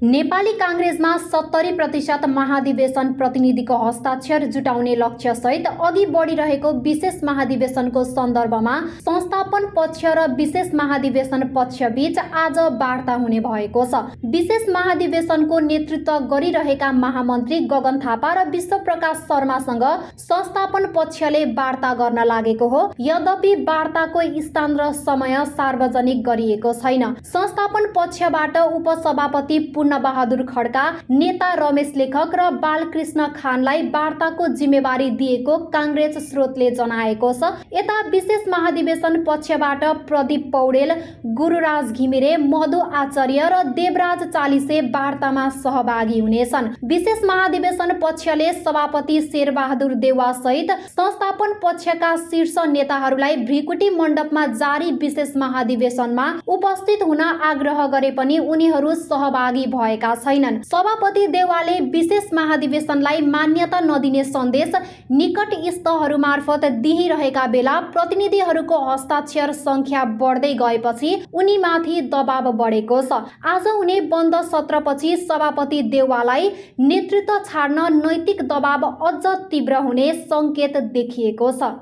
नेपाली कांग्रेसमा 70% महाधिवेशन प्रतिनिधिको हस्ताक्षर जुटाउने लक्ष्यसहित अघि बढिरहेको विशेष महाधिवेशनको सन्दर्भमा संस्थापन पक्ष र विशेष महाधिवेशन पक्षबीच आज वार्ता हुने भएको छ। विशेष महाधिवेशनको नेतृत्व गरिरहेका महामन्त्री गगन थापा र विश्वप्रकाश शर्मासँग संस्थापन पक्षले वार्ता गर्न लागेको हो। यद्यपि वार्ताको स्थान र समय सार्वजनिक गरिएको छैन। संस्थापन पक्षबाट उपसभापति पूर्णबहादुर खड्का, नेता रमेश लेखक र बालकृष्ण खानलाई वार्ताको जिम्मेवारी दिएको कांग्रेस स्रोतले जनाएको छ। यता विशेष महाधिवेशन पक्षबाट प्रदीप पौडेल, गुरुराज घिमिरे, मधु आचार्य र देवराज चालिसे वार्तामा सहभागी हुनेछन्। विशेष महाधिवेशन पक्षले सभापति शेरबहादुर देउवा सहित संस्थापन पक्षका शीर्ष नेताहरूलाई भृकुटी मण्डपमा जारी विशेष महाधिवेशनमा उपस्थित हुन आग्रह गरे पनि उनीहरू सहभागी भएका छैनन्। सभापति देउवाले विशेष महाधिवेशनलाई मान्यता नदिने सन्देश निकटस्थहरू मार्फत दिइरहेका बेला प्रतिनिधिहरूको हस्ताक्षर संख्या बढ्दै गएपछि उनीमाथि दबाव बढेको छ। आज हुने बन्द सत्रपछि सभापति देउवालाई नेतृत्व छाड्न नैतिक दबाव अझ तीव्र हुने संकेत देखिएको छ।